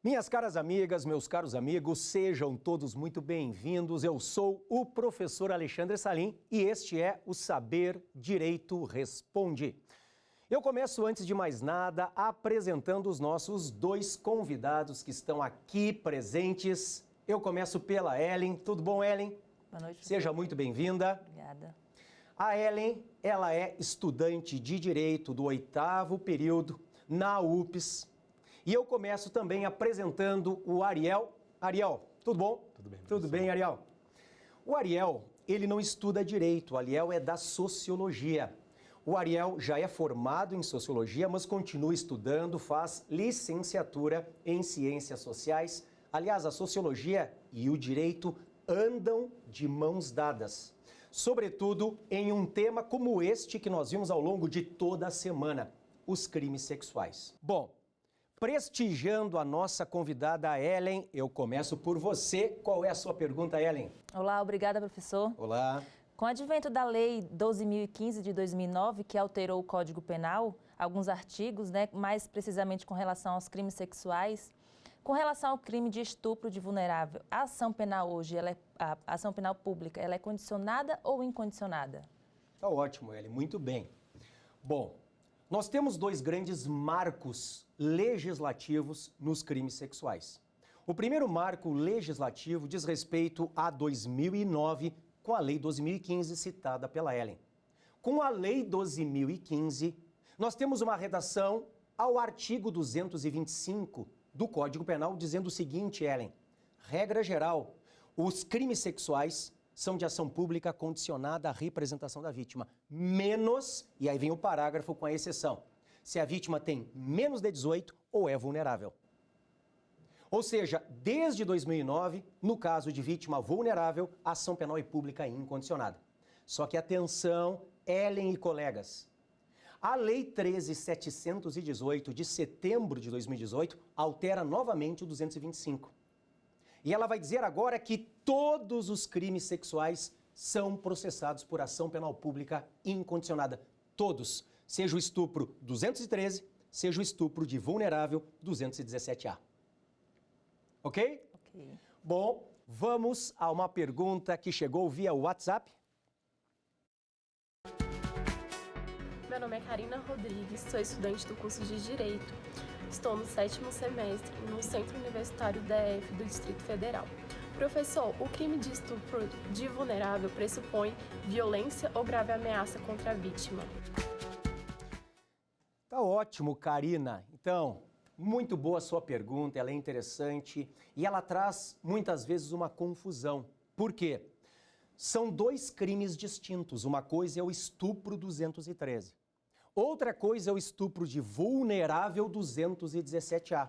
Minhas caras amigas, meus caros amigos, sejam todos muito bem-vindos. Eu sou o professor Alexandre Salim e este é o Saber Direito Responde. Eu começo, antes de mais nada, apresentando os nossos dois convidados que estão aqui presentes. Eu começo pela Ellen. Tudo bom, Ellen? Boa noite. Seja muito bem-vinda. Obrigada. A Ellen, ela é estudante de Direito do 8º período na UPS. E eu começo também apresentando o Ariel. Ariel, tudo bom? Tudo bem, Tudo bem, Ariel? O Ariel, ele não estuda Direito, o Ariel é da Sociologia. O Ariel já é formado em Sociologia, mas continua estudando, faz licenciatura em Ciências Sociais. Aliás, a Sociologia e o Direito andam de mãos dadas. Sobretudo em um tema como este que nós vimos ao longo de toda a semana, os crimes sexuais. Bom, prestigiando a nossa convidada Ellen, eu começo por você. Qual é a sua pergunta, Ellen? Olá, obrigada, professor. Olá. Com o advento da Lei 12.015 de 2009, que alterou o Código Penal, alguns artigos, mais precisamente com relação aos crimes sexuais, com relação ao crime de estupro de vulnerável, a ação penal hoje, a ação penal pública, ela é condicionada ou incondicionada? Tá ótimo, Ellen, muito bem. Bom, nós temos dois grandes marcos legislativos nos crimes sexuais. O primeiro marco legislativo diz respeito a 2009, com a Lei 12.015 citada pela Ellen. Com a Lei 12.015, nós temos uma redação ao artigo 225 do Código Penal dizendo o seguinte, Ellen: regra geral, os crimes sexuais são de ação pública condicionada à representação da vítima, menos, e aí vem o parágrafo com a exceção, se a vítima tem menos de 18 ou é vulnerável. Ou seja, desde 2009, no caso de vítima vulnerável, a ação penal é pública e incondicionada. Só que atenção, Ellen e colegas, a Lei 13.718 de setembro de 2018 altera novamente o 225. E ela vai dizer agora que todos os crimes sexuais são processados por ação penal pública incondicionada. Todos. Seja o estupro 213, seja o estupro de vulnerável 217A. Ok? Ok. Bom, vamos a uma pergunta que chegou via WhatsApp. Meu nome é Karina Rodrigues, sou estudante do curso de Direito. Estou no 7º semestre no Centro Universitário DF do Distrito Federal. Professor, o crime de estupro de vulnerável pressupõe violência ou grave ameaça contra a vítima? Tá ótimo, Karina. Então, muito boa a sua pergunta, ela é interessante e ela traz muitas vezes uma confusão. Por quê? São dois crimes distintos. Uma coisa é o estupro 213. Outra coisa é o estupro de vulnerável 217A.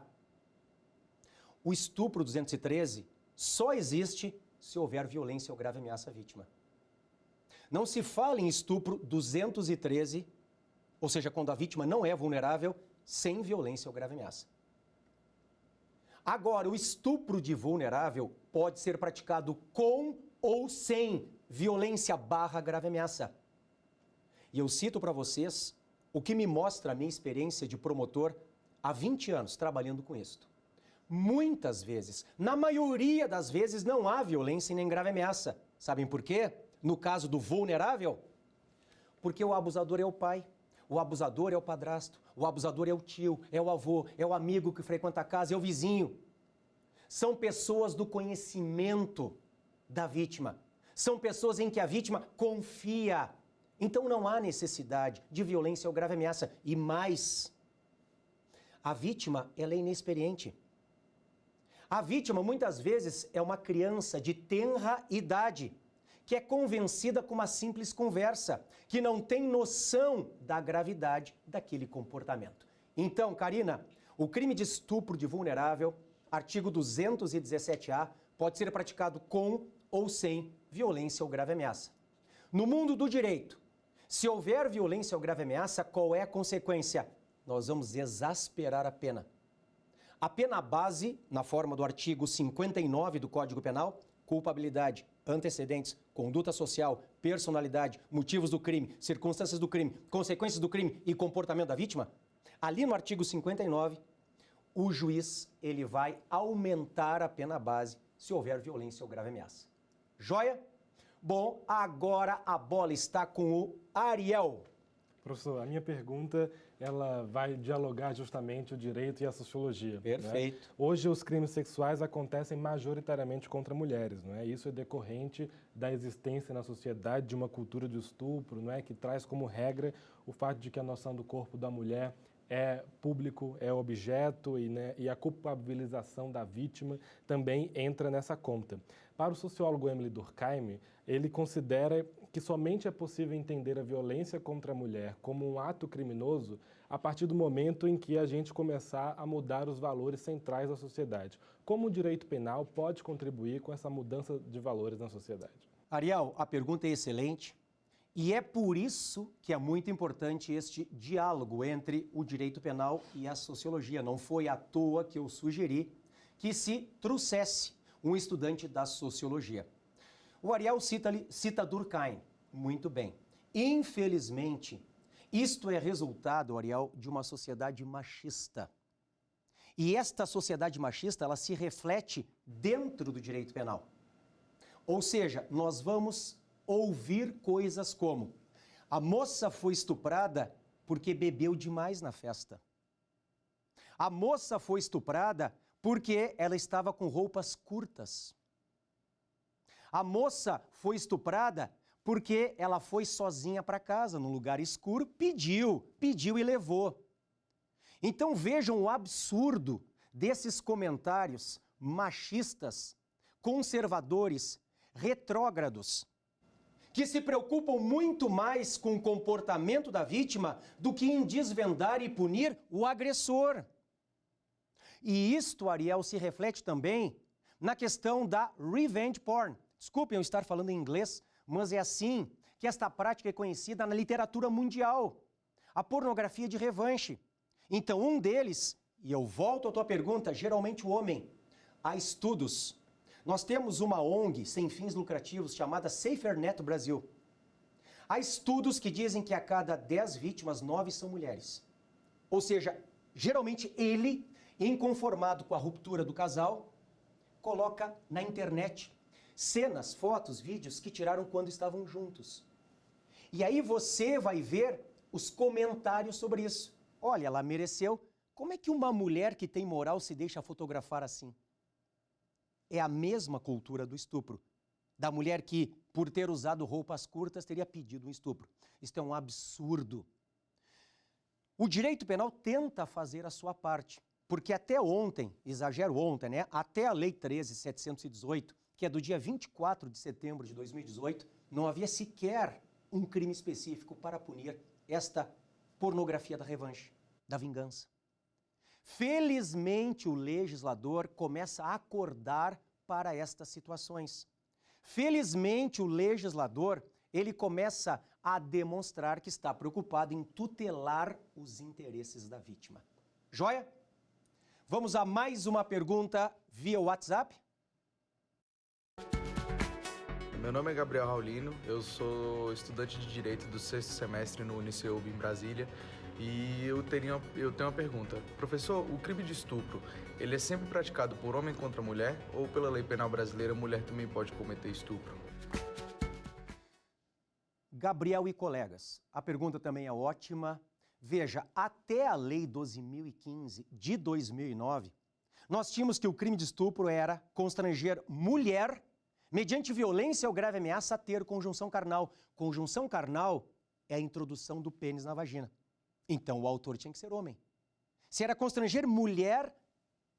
O estupro 213 só existe se houver violência ou grave ameaça à vítima. Não se fala em estupro 213, ou seja, quando a vítima não é vulnerável, sem violência ou grave ameaça. Agora, o estupro de vulnerável pode ser praticado com ou sem violência / grave ameaça. E eu cito para vocês o que me mostra a minha experiência de promotor há 20 anos trabalhando com isso. Muitas vezes, na maioria das vezes, não há violência e nem grave ameaça. Sabem por quê? No caso do vulnerável, porque o abusador é o pai, o abusador é o padrasto, o abusador é o tio, é o avô, é o amigo que frequenta a casa, é o vizinho. São pessoas do conhecimento da vítima. São pessoas em que a vítima confia. Então não há necessidade de violência ou grave ameaça. E mais, a vítima, ela é inexperiente. A vítima, muitas vezes, é uma criança de tenra idade, que é convencida com uma simples conversa, que não tem noção da gravidade daquele comportamento. Então, Karina, o crime de estupro de vulnerável, artigo 217A, pode ser praticado com ou sem violência ou grave ameaça. No mundo do direito, se houver violência ou grave ameaça, qual é a consequência? Nós vamos exasperar a pena. A pena base, na forma do artigo 59 do Código Penal, culpabilidade, antecedentes, conduta social, personalidade, motivos do crime, circunstâncias do crime, consequências do crime e comportamento da vítima, ali no artigo 59, o juiz ele vai aumentar a pena base se houver violência ou grave ameaça. Joia? Bom, agora a bola está com o Ariel. Professor, a minha pergunta, ela vai dialogar justamente o direito e a sociologia. Perfeito. Né? Hoje, os crimes sexuais acontecem majoritariamente contra mulheres, não é? Isso é decorrente da existência na sociedade de uma cultura de estupro, não é? Que traz como regra o fato de que a noção do corpo da mulher é público, é objeto e a culpabilização da vítima também entra nessa conta. Para o sociólogo Emile Durkheim, ele considera que somente é possível entender a violência contra a mulher como um ato criminoso a partir do momento em que a gente começar a mudar os valores centrais da sociedade. Como o direito penal pode contribuir com essa mudança de valores na sociedade? Ariel, a pergunta é excelente. E é por isso que é muito importante este diálogo entre o direito penal e a sociologia. Não foi à toa que eu sugeri que se trouxesse um estudante da sociologia. O Ariel cita Durkheim. Muito bem. Infelizmente, isto é resultado, Ariel, de uma sociedade machista. E esta sociedade machista, ela se reflete dentro do direito penal. Ou seja, nós vamos ouvir coisas como: a moça foi estuprada porque bebeu demais na festa. A moça foi estuprada porque ela estava com roupas curtas. A moça foi estuprada porque ela foi sozinha para casa, num lugar escuro, pediu e levou. Então vejam o absurdo desses comentários machistas, conservadores, retrógrados, que se preocupam muito mais com o comportamento da vítima do que em desvendar e punir o agressor. E isto, Ariel, se reflete também na questão da revenge porn. Desculpem eu estar falando em inglês, mas é assim que esta prática é conhecida na literatura mundial. A pornografia de revanche. Então, um deles, e eu volto à tua pergunta, geralmente o homem, há estudos. Nós temos uma ONG sem fins lucrativos chamada SaferNet Brasil. Há estudos que dizem que a cada 10 vítimas, 9 são mulheres. Ou seja, geralmente ele, inconformado com a ruptura do casal, coloca na internet cenas, fotos, vídeos que tiraram quando estavam juntos. E aí você vai ver os comentários sobre isso. Olha, ela mereceu. Como é que uma mulher que tem moral se deixa fotografar assim? É a mesma cultura do estupro. Da mulher que, por ter usado roupas curtas, teria pedido um estupro. Isto é um absurdo. O direito penal tenta fazer a sua parte, porque até ontem, exagero ontem, né? Até a Lei 13.718, que é do dia 24 de setembro de 2018, não havia sequer um crime específico para punir esta pornografia da revanche, da vingança. Felizmente, o legislador começa a acordar para estas situações. Felizmente, o legislador, ele começa a demonstrar que está preocupado em tutelar os interesses da vítima. Joia? Vamos a mais uma pergunta via WhatsApp? Meu nome é Gabriel Raulino, eu sou estudante de Direito do 6º semestre no Uniceub em Brasília. E eu tenho uma pergunta. Professor, o crime de estupro, ele é sempre praticado por homem contra mulher ou pela lei penal brasileira a mulher também pode cometer estupro? Gabriel e colegas, a pergunta também é ótima. Veja, até a Lei 12.015 de 2009, nós tínhamos que o crime de estupro era constranger mulher mediante violência ou grave ameaça a ter conjunção carnal. Conjunção carnal é a introdução do pênis na vagina. Então, o autor tinha que ser homem. Se era constranger mulher,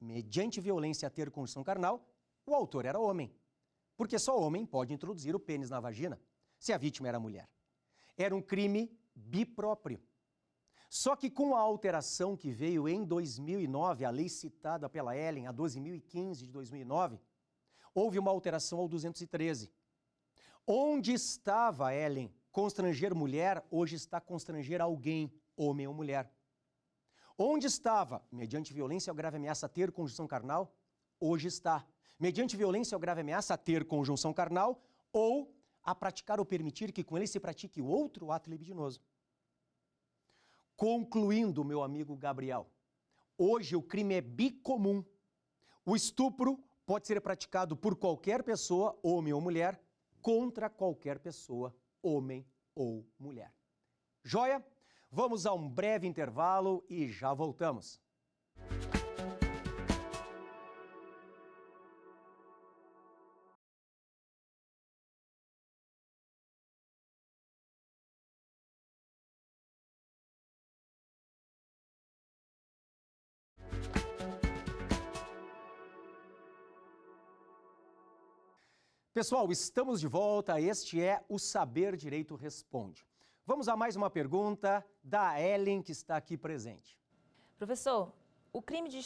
mediante violência a ter conjunção carnal, o autor era homem. Porque só homem pode introduzir o pênis na vagina, se a vítima era mulher. Era um crime bipróprio. Só que com a alteração que veio em 2009, a lei citada pela Ellen, a 12.015 de 2009, houve uma alteração ao 213. Onde estava, Ellen, constranger mulher, hoje está constranger alguém, homem ou mulher. Onde estava, mediante violência ou grave ameaça a ter conjunção carnal, hoje está, mediante violência ou grave ameaça a ter conjunção carnal ou a praticar ou permitir que com ele se pratique outro ato libidinoso. Concluindo, meu amigo Gabriel, Hoje o crime é bicomum. O estupro pode ser praticado por qualquer pessoa, homem ou mulher, contra qualquer pessoa, homem ou mulher. Joia? Vamos a um breve intervalo e já voltamos. Pessoal, estamos de volta. Este é o Saber Direito Responde. Vamos a mais uma pergunta da Ellen, que está aqui presente. Professor, o crime de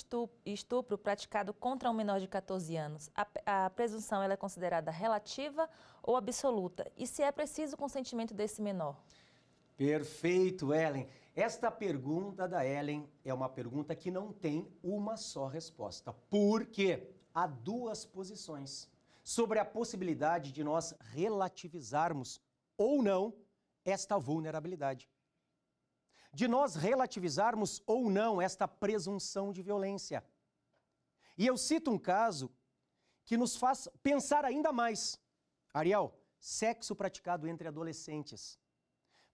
estupro praticado contra um menor de 14 anos, a presunção ela é considerada relativa ou absoluta? E se é preciso o consentimento desse menor? Perfeito, Ellen. Esta pergunta da Ellen é uma pergunta que não tem uma só resposta. Porque há duas posições sobre a possibilidade de nós relativizarmos ou não esta vulnerabilidade. De nós relativizarmos ou não esta presunção de violência. E eu cito um caso que nos faz pensar ainda mais. Ariel, sexo praticado entre adolescentes.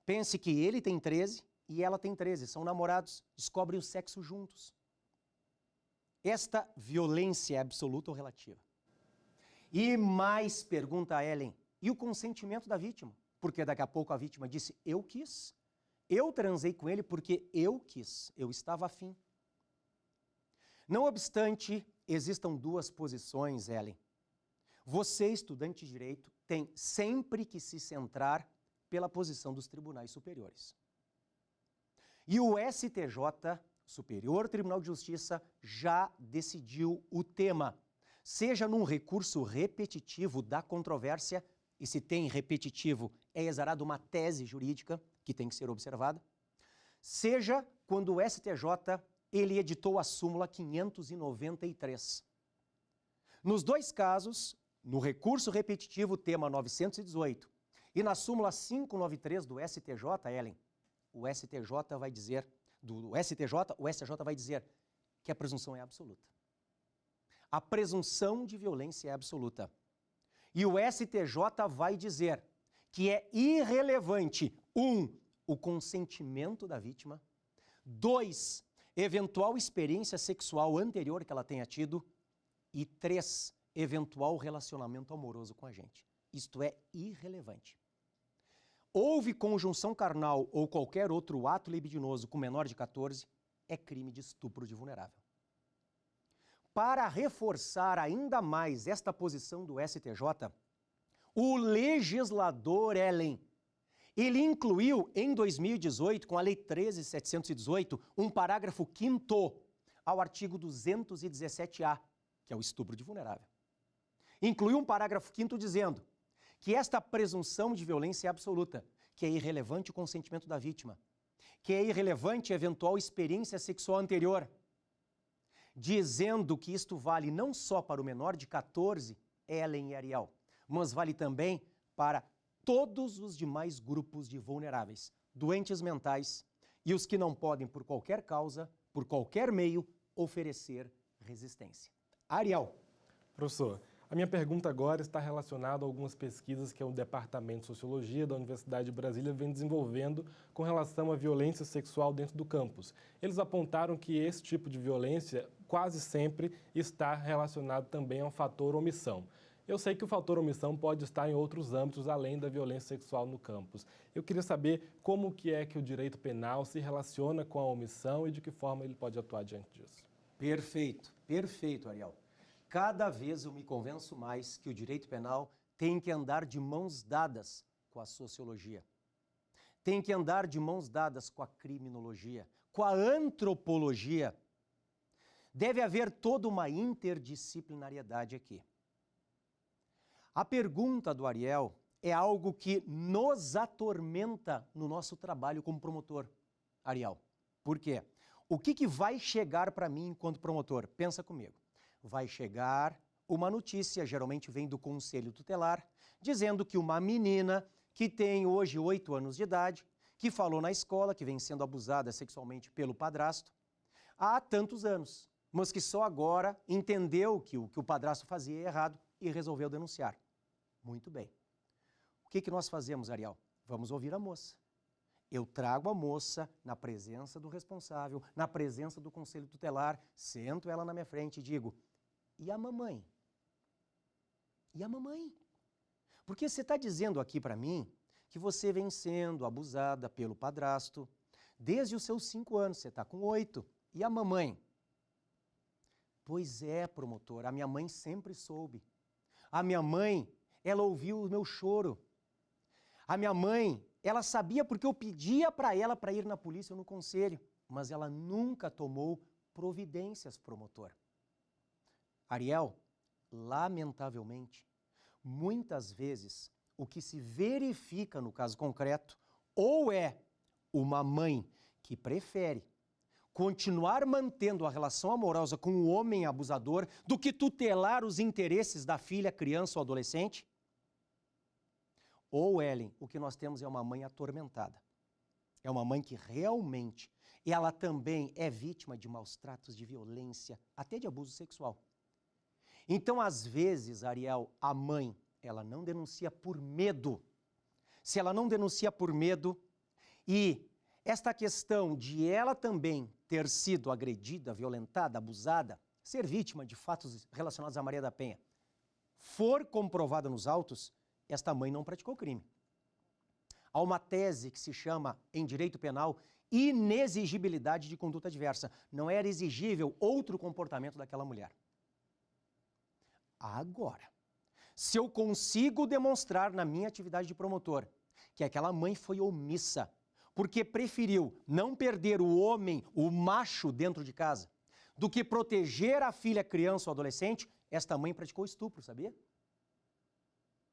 Pense que ele tem 13 e ela tem 13, são namorados, descobrem o sexo juntos. Esta violência é absoluta ou relativa? E mais, pergunta a Ellen, e o consentimento da vítima? Porque daqui a pouco a vítima disse, eu quis. Eu transei com ele porque eu quis, eu estava afim. Não obstante, existam duas posições, Ellen. Você, estudante de direito, tem sempre que se centrar pela posição dos tribunais superiores. E o STJ, Superior Tribunal de Justiça, já decidiu o tema. Seja num recurso repetitivo da controvérsia, e se tem repetitivo, é exarada uma tese jurídica que tem que ser observada, seja quando o STJ ele editou a súmula 593. Nos dois casos, no recurso repetitivo, tema 918, e na súmula 593 do STJ, Ellen, o STJ vai dizer, o STJ vai dizer que a presunção é absoluta. A presunção de violência é absoluta. E o STJ vai dizer que é irrelevante, 1, o consentimento da vítima, 2, eventual experiência sexual anterior que ela tenha tido, e 3, eventual relacionamento amoroso com a gente. Isto é irrelevante. Houve conjunção carnal ou qualquer outro ato libidinoso com menor de 14, é crime de estupro de vulnerável. Para reforçar ainda mais esta posição do STJ, o legislador, Ellen, ele incluiu em 2018, com a Lei 13.718, um parágrafo 5º ao artigo 217-A, que é o estupro de vulnerável. Incluiu um parágrafo 5º dizendo que esta presunção de violência é absoluta, que é irrelevante o consentimento da vítima, que é irrelevante a eventual experiência sexual anterior, dizendo que isto vale não só para o menor de 14, Ellen e Ariel, mas vale também para todos os demais grupos de vulneráveis, doentes mentais e os que não podem, por qualquer causa, por qualquer meio, oferecer resistência. Ariel. Professor, a minha pergunta agora está relacionada a algumas pesquisas que o Departamento de Sociologia da Universidade de Brasília vem desenvolvendo com relação à violência sexual dentro do campus. Eles apontaram que esse tipo de violência quase sempre está relacionado também ao fator omissão. Eu sei que o fator omissão pode estar em outros âmbitos além da violência sexual no campus. Eu queria saber como que é que o direito penal se relaciona com a omissão e de que forma ele pode atuar diante disso. Perfeito, perfeito, Ariel. Cada vez eu me convenço mais que o direito penal tem que andar de mãos dadas com a sociologia. Tem que andar de mãos dadas com a criminologia, com a antropologia. Deve haver toda uma interdisciplinariedade aqui. A pergunta do Ariel é algo que nos atormenta no nosso trabalho como promotor, Ariel. Por quê? O que vai chegar para mim enquanto promotor? Pensa comigo. Vai chegar uma notícia, geralmente vem do Conselho Tutelar, dizendo que uma menina que tem hoje 8 anos de idade, que falou na escola, que vem sendo abusada sexualmente pelo padrasto, há tantos anos, mas que só agora entendeu que o padrasto fazia errado e resolveu denunciar. Muito bem. O que nós fazemos, Ariel? Vamos ouvir a moça. Eu trago a moça na presença do responsável, na presença do conselho tutelar, sento ela na minha frente e digo, e a mamãe? E a mamãe? Porque você está dizendo aqui para mim que você vem sendo abusada pelo padrasto desde os seus 5 anos, você está com 8. E a mamãe? Pois é, promotor, a minha mãe sempre soube. A minha mãe, ela ouviu o meu choro. A minha mãe, ela sabia porque eu pedia para ela para ir na polícia ou no conselho, mas ela nunca tomou providências, promotor. Ariel, lamentavelmente, muitas vezes o que se verifica no caso concreto ou é uma mãe que prefere continuar mantendo a relação amorosa com o homem abusador do que tutelar os interesses da filha, criança ou adolescente. Ou, Ellen, o que nós temos é uma mãe atormentada. É uma mãe que realmente, ela também é vítima de maus tratos, de violência, até de abuso sexual. Então, às vezes, Ariel, a mãe, ela não denuncia por medo. Se ela não denuncia por medo e esta questão de ela também ter sido agredida, violentada, abusada, ser vítima de fatos relacionados a Maria da Penha, for comprovada nos autos, esta mãe não praticou crime. Há uma tese que se chama, em direito penal, inexigibilidade de conduta adversa. Não era exigível outro comportamento daquela mulher. Agora, se eu consigo demonstrar na minha atividade de promotor que aquela mãe foi omissa, porque preferiu não perder o homem, o macho dentro de casa, do que proteger a filha, criança ou adolescente, esta mãe praticou estupro, sabia?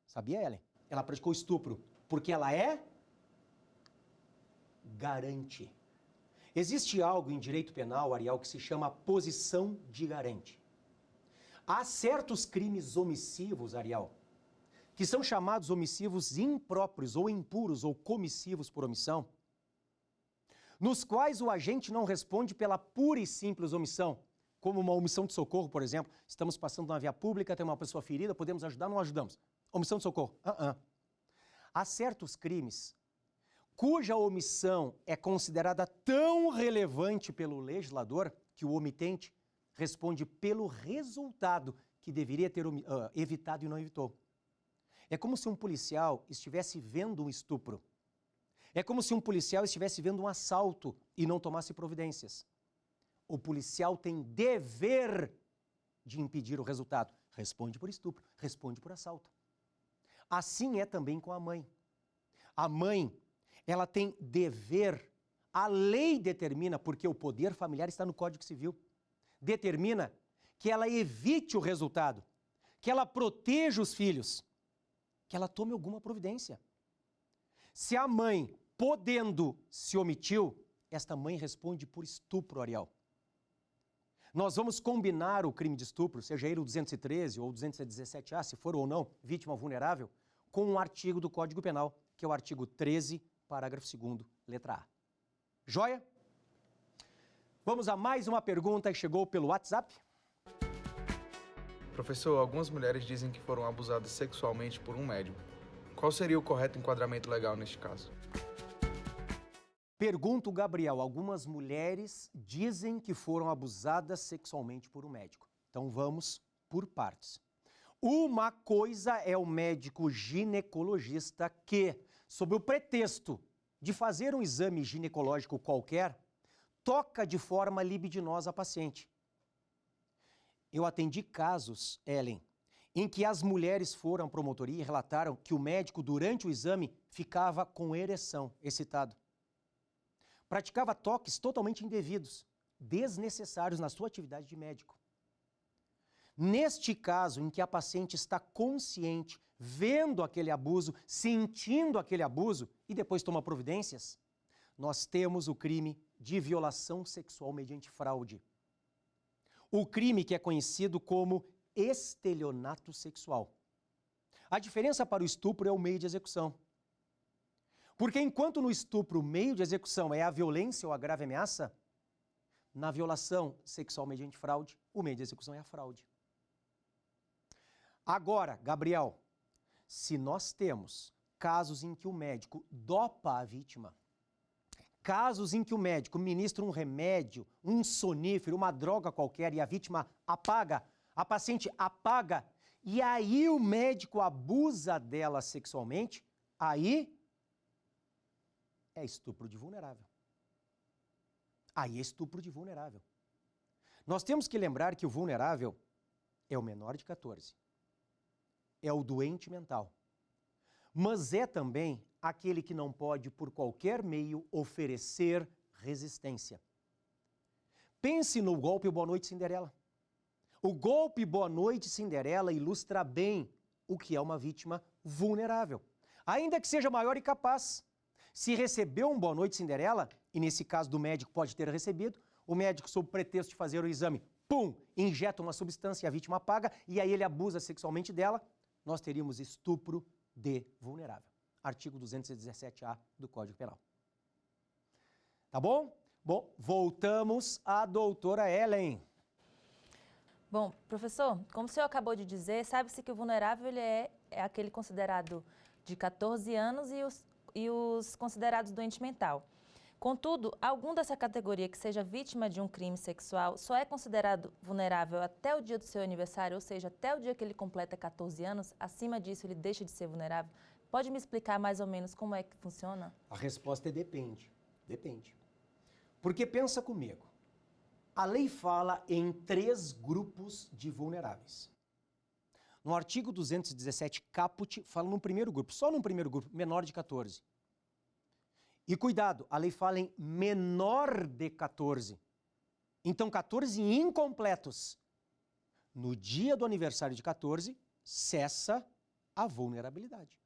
Sabia, Ellen? Ela praticou estupro porque ela garante. Existe algo em direito penal, Ariel, que se chama posição de garante. Há certos crimes omissivos, Ariel, que são chamados omissivos impróprios ou impuros ou comissivos por omissão, nos quais o agente não responde pela pura e simples omissão, como uma omissão de socorro, por exemplo. Estamos passando na via pública, tem uma pessoa ferida, podemos ajudar, não ajudamos. Omissão de socorro. Há certos crimes cuja omissão é considerada tão relevante pelo legislador que o omitente responde pelo resultado que deveria ter evitado e não evitou. É como se um policial estivesse vendo um estupro. É como se um policial estivesse vendo um assalto e não tomasse providências. O policial tem dever de impedir o resultado. Responde por estupro, responde por assalto. Assim é também com a mãe. A mãe, ela tem dever, a lei determina, porque o poder familiar está no Código Civil, determina que ela evite o resultado, que ela proteja os filhos, que ela tome alguma providência. Se a mãe, podendo, se omitiu, esta mãe responde por estupro, Ariel. Nós vamos combinar o crime de estupro, seja ele o 213 ou o 217A, se for ou não vítima vulnerável, com um artigo do Código Penal, que é o artigo 13, parágrafo 2º, letra A. Joia? Vamos a mais uma pergunta que chegou pelo WhatsApp. Professor, algumas mulheres dizem que foram abusadas sexualmente por um médico. Qual seria o correto enquadramento legal neste caso? Pergunto, Gabriel, algumas mulheres dizem que foram abusadas sexualmente por um médico. Então vamos por partes. Uma coisa é o médico ginecologista que, sob o pretexto de fazer um exame ginecológico qualquer, toca de forma libidinosa a paciente. Eu atendi casos, Ellen, em que as mulheres foram à promotoria e relataram que o médico, durante o exame, ficava com ereção, excitado. Praticava toques totalmente indevidos, desnecessários na sua atividade de médico. Neste caso, em que a paciente está consciente, vendo aquele abuso, sentindo aquele abuso e depois toma providências, nós temos o crime de violação sexual mediante fraude. O crime que é conhecido como estelionato sexual. A diferença para o estupro é o meio de execução. Porque enquanto no estupro o meio de execução é a violência ou a grave ameaça, Na violação sexual mediante fraude, o meio de execução é a fraude. Agora, Gabriel, se nós temos casos em que o médico dopa a vítima, casos em que o médico ministra um remédio, um sonífero, uma droga qualquer e a vítima apaga, a paciente apaga, e aí o médico abusa dela sexualmente, aí é estupro de vulnerável. Aí é estupro de vulnerável. Nós temos que lembrar que o vulnerável é o menor de 14. É o doente mental. Mas é também aquele que não pode, por qualquer meio, oferecer resistência. Pense no golpe Boa Noite Cinderela. O golpe Boa Noite Cinderela ilustra bem o que é uma vítima vulnerável. Ainda que seja maior e capaz. Se recebeu um Boa Noite Cinderela, e nesse caso do médico pode ter recebido, o médico, sob pretexto de fazer o exame, pum, injeta uma substância e a vítima apaga, e aí ele abusa sexualmente dela, nós teríamos estupro de vulnerável. Artigo 217-A do Código Penal. Tá bom? Bom, voltamos à doutora Ellen. Bom, professor, como o senhor acabou de dizer, sabe-se que o vulnerável ele é aquele considerado de 14 anos e os considerados doente mental. Contudo, algum dessa categoria que seja vítima de um crime sexual só é considerado vulnerável até o dia do seu aniversário, ou seja, até o dia que ele completa 14 anos, acima disso ele deixa de ser vulnerável. Pode me explicar mais ou menos como é que funciona? A resposta é depende. Depende. Porque pensa comigo, a lei fala em 3 grupos de vulneráveis. No artigo 217 caput, fala num primeiro grupo, só num primeiro grupo, menor de 14. E cuidado, a lei fala em menor de 14. Então, 14 incompletos. No dia do aniversário de 14, cessa a vulnerabilidade.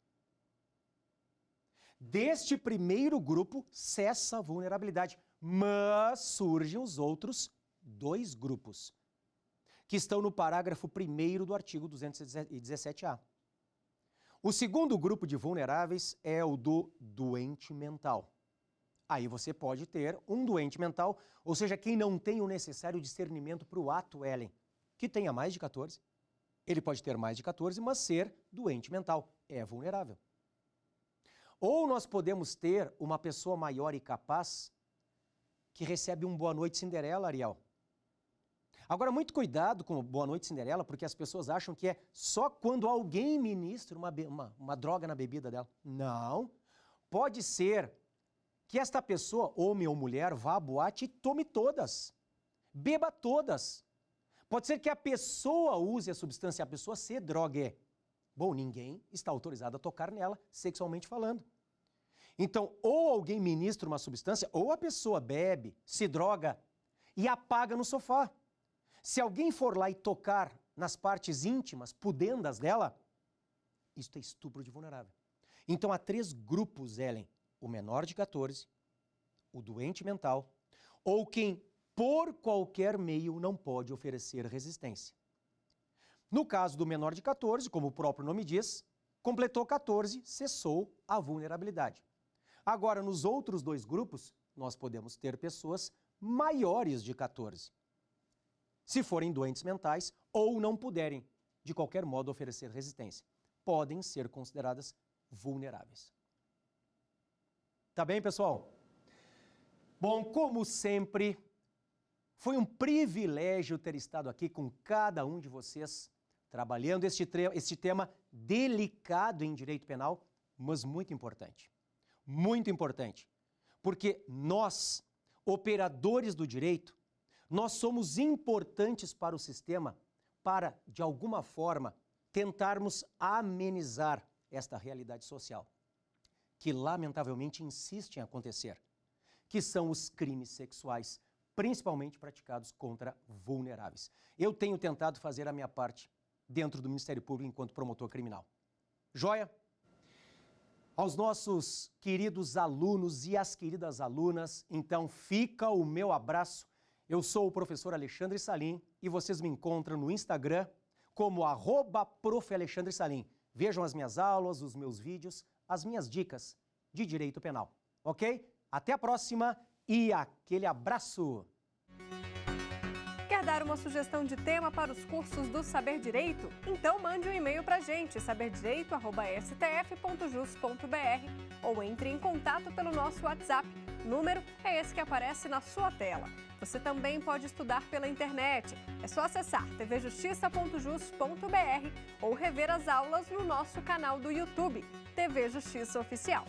Deste primeiro grupo, cessa a vulnerabilidade, mas surgem os outros 2 grupos, que estão no parágrafo 1º do artigo 217-A. O segundo grupo de vulneráveis é o do doente mental. Aí você pode ter um doente mental, ou seja, quem não tem o necessário discernimento para o ato, Ellen, que tenha mais de 14. Ele pode ter mais de 14, mas ser doente mental é vulnerável. Ou nós podemos ter uma pessoa maior e capaz que recebe um Boa Noite Cinderela, Ariel. Agora, muito cuidado com o Boa Noite Cinderela, porque as pessoas acham que é só quando alguém ministra uma droga na bebida dela. Não. Pode ser que esta pessoa, homem ou mulher, vá à boate e tome todas. Beba todas. Pode ser que a pessoa use a substância, a pessoa se drogue. Bom, ninguém está autorizado a tocar nela, sexualmente falando. Então, ou alguém ministra uma substância, ou a pessoa bebe, se droga e apaga no sofá. Se alguém for lá e tocar nas partes íntimas, pudendas dela, isto é estupro de vulnerável. Então, há 3 grupos, Ellen. O menor de 14, o doente mental, ou quem, por qualquer meio, não pode oferecer resistência. No caso do menor de 14, como o próprio nome diz, completou 14, cessou a vulnerabilidade. Agora, nos outros 2 grupos, nós podemos ter pessoas maiores de 14. Se forem doentes mentais ou não puderem, de qualquer modo, oferecer resistência, podem ser consideradas vulneráveis. Tá bem, pessoal? Bom, como sempre, foi um privilégio ter estado aqui com cada um de vocês, trabalhando este tema delicado em direito penal, mas muito importante. Muito importante. Porque nós, operadores do direito, nós somos importantes para o sistema para, de alguma forma, tentarmos amenizar esta realidade social, que lamentavelmente insiste em acontecer, que são os crimes sexuais, principalmente praticados contra vulneráveis. Eu tenho tentado fazer a minha parte dentro do Ministério Público enquanto promotor criminal. Joia? Aos nossos queridos alunos e às queridas alunas, então fica o meu abraço. Eu sou o professor Alexandre Salim e vocês me encontram no Instagram como @prof.alexandresalim. Vejam as minhas aulas, os meus vídeos, as minhas dicas de direito penal, ok? Até a próxima e aquele abraço! dar uma sugestão de tema para os cursos do Saber Direito? Então mande um e-mail para a gente, saberdireito@stf.jus.br, ou entre em contato pelo nosso WhatsApp. O número é esse que aparece na sua tela. Você também pode estudar pela internet. É só acessar tvjustiça.jus.br ou rever as aulas no nosso canal do YouTube, TV Justiça Oficial.